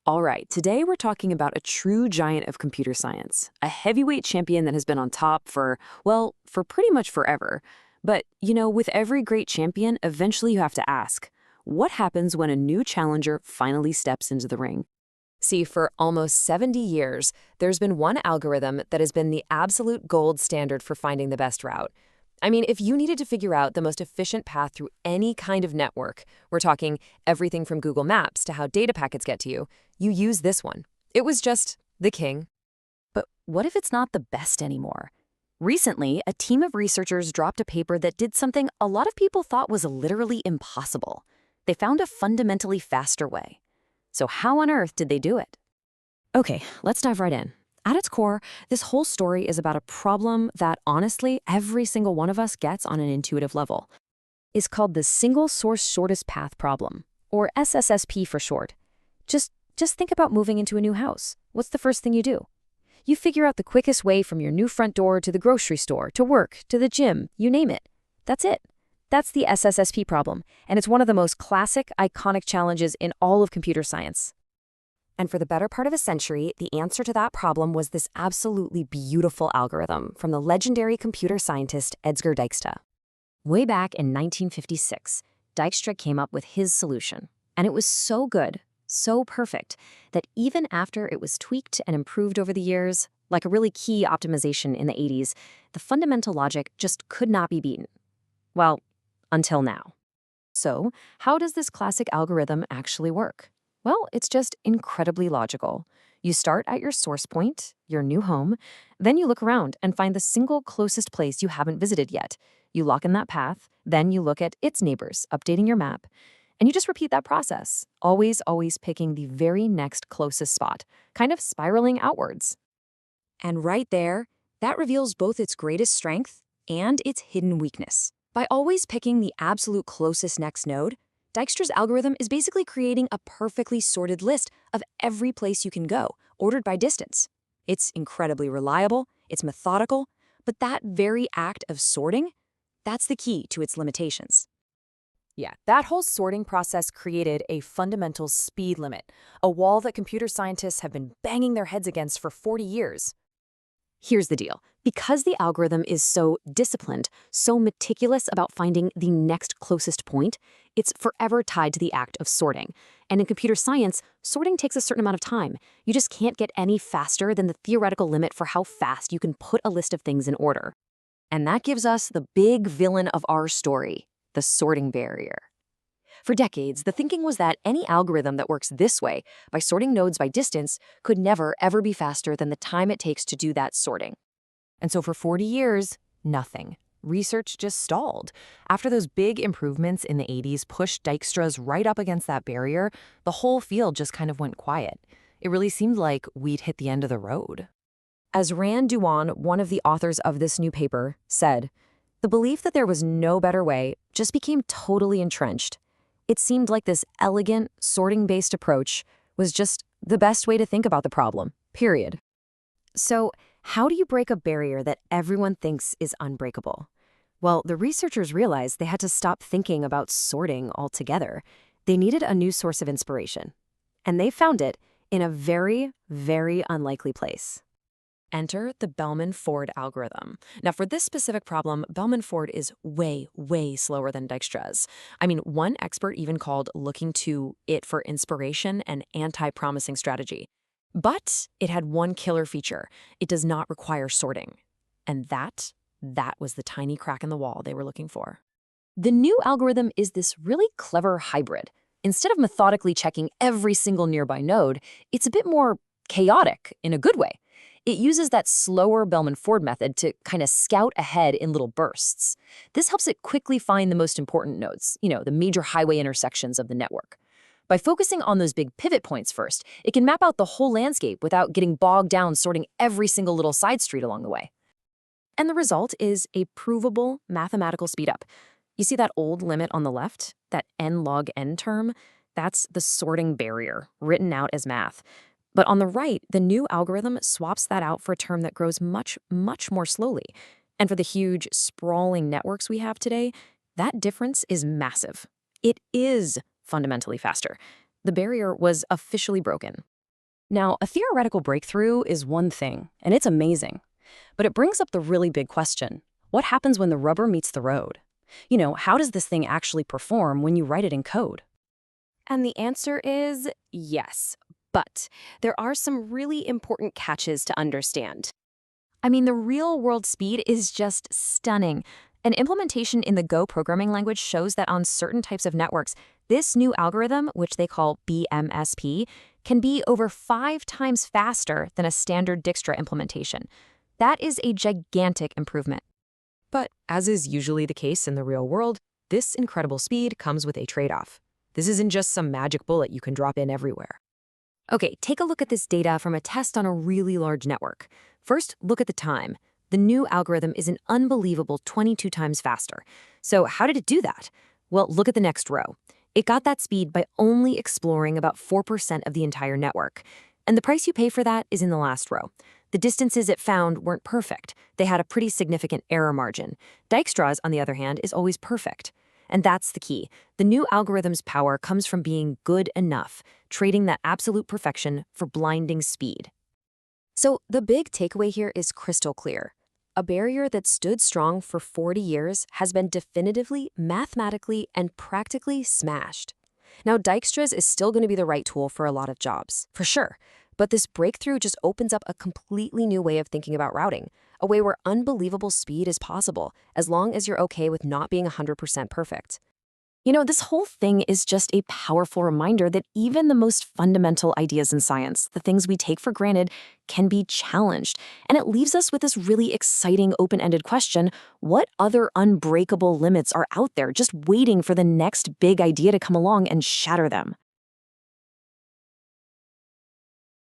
All right, today we're talking about a true giant of computer science, a heavyweight champion that has been on top for, well, for pretty much forever. But, with every great champion, eventually you have to ask, what happens when a new challenger finally steps into the ring? See, for almost 70 years, there's been one algorithm that has been the absolute gold standard for finding the best route. I mean, if you needed to figure out the most efficient path through any kind of network, we're talking everything from Google Maps to how data packets get to you, you use this one. It was just the king. But what if it's not the best anymore? Recently, a team of researchers dropped a paper that did something a lot of people thought was literally impossible. They found a fundamentally faster way. So how on earth did they do it? Okay, let's dive right in. At its core, this whole story is about a problem that, honestly, every single one of us gets on an intuitive level. It's called the single source shortest path problem, or SSSP for short. Just think about moving into a new house. What's the first thing you do? You figure out the quickest way from your new front door to the grocery store, to work, to the gym, you name it. That's it. That's the SSSP problem, and it's one of the most classic, iconic challenges in all of computer science. And for the better part of a century, the answer to that problem was this absolutely beautiful algorithm from the legendary computer scientist Edgar Dijkstra. Way back in 1956, Dijkstra came up with his solution. And it was so good, so perfect, that even after it was tweaked and improved over the years, like a really key optimization in the 80s, the fundamental logic just could not be beaten. Well, until now. So, how does this classic algorithm actually work? Well, it's just incredibly logical. You start at your source point, your new home, then you look around and find the single closest place you haven't visited yet. You lock in that path, then you look at its neighbors, updating your map, and you just repeat that process, always picking the very next closest spot, kind of spiraling outwards. And right there, that reveals both its greatest strength and its hidden weakness. By always picking the absolute closest next node, Dijkstra's algorithm is basically creating a perfectly sorted list of every place you can go, ordered by distance. It's incredibly reliable, it's methodical, but that very act of sorting, that's the key to its limitations. Yeah, that whole sorting process created a fundamental speed limit, a wall that computer scientists have been banging their heads against for 40 years. Here's the deal. Because the algorithm is so disciplined, so meticulous about finding the next closest point, it's forever tied to the act of sorting. And in computer science, sorting takes a certain amount of time. You just can't get any faster than the theoretical limit for how fast you can put a list of things in order. And that gives us the big villain of our story, the sorting barrier. For decades, the thinking was that any algorithm that works this way, by sorting nodes by distance, could never, ever be faster than the time it takes to do that sorting. And so for 40 years, nothing. Research just stalled. After those big improvements in the 80s pushed Dijkstra's right up against that barrier, the whole field just kind of went quiet. It really seemed like we'd hit the end of the road. As Rand Duan, one of the authors of this new paper, said, the belief that there was no better way just became totally entrenched. It seemed like this elegant, sorting-based approach was just the best way to think about the problem, period. So, how do you break a barrier that everyone thinks is unbreakable? Well, the researchers realized they had to stop thinking about sorting altogether. They needed a new source of inspiration. And they found it in a very, very unlikely place. Enter the Bellman-Ford algorithm. Now, for this specific problem, Bellman-Ford is way slower than Dijkstra's. I mean, one expert even called looking to it for inspiration an anti-promising strategy. But it had one killer feature. It does not require sorting. And that was the tiny crack in the wall they were looking for. The new algorithm is this really clever hybrid. Instead of methodically checking every single nearby node, it's a bit more chaotic in a good way. It uses that slower Bellman-Ford method to kind of scout ahead in little bursts. This helps it quickly find the most important nodes, the major highway intersections of the network. By focusing on those big pivot points first, it can map out the whole landscape without getting bogged down sorting every single little side street along the way. And the result is a provable mathematical speedup. You see that old limit on the left, that nlogn term? That's the sorting barrier, written out as math. But on the right, the new algorithm swaps that out for a term that grows much more slowly. And for the huge, sprawling networks we have today, that difference is massive. It is fundamentally faster. The barrier was officially broken. Now, a theoretical breakthrough is one thing, and it's amazing. But it brings up the really big question. What happens when the rubber meets the road? How does this thing actually perform when you write it in code? And the answer is yes. But there are some really important catches to understand. I mean, the real-world speed is just stunning. An implementation in the Go programming language shows that on certain types of networks, this new algorithm, which they call BMSP, can be over 5 times faster than a standard Dijkstra implementation. That is a gigantic improvement. But as is usually the case in the real world, this incredible speed comes with a trade-off. This isn't just some magic bullet you can drop in everywhere. Okay, take a look at this data from a test on a really large network. First, look at the time. The new algorithm is an unbelievable 22 times faster. So how did it do that? Well, look at the next row. It got that speed by only exploring about 4% of the entire network. And the price you pay for that is in the last row. The distances it found weren't perfect. They had a pretty significant error margin. Dijkstra's, on the other hand, is always perfect. And that's the key. The new algorithm's power comes from being good enough, trading that absolute perfection for blinding speed. So the big takeaway here is crystal clear. A barrier that stood strong for 40 years has been definitively, mathematically, and practically smashed. Now, Dijkstra's is still going to be the right tool for a lot of jobs, for sure. But this breakthrough just opens up a completely new way of thinking about routing, a way where unbelievable speed is possible, as long as you're okay with not being 100% perfect. This whole thing is just a powerful reminder that even the most fundamental ideas in science, the things we take for granted, can be challenged. And it leaves us with this really exciting open-ended question: what other unbreakable limits are out there just waiting for the next big idea to come along and shatter them?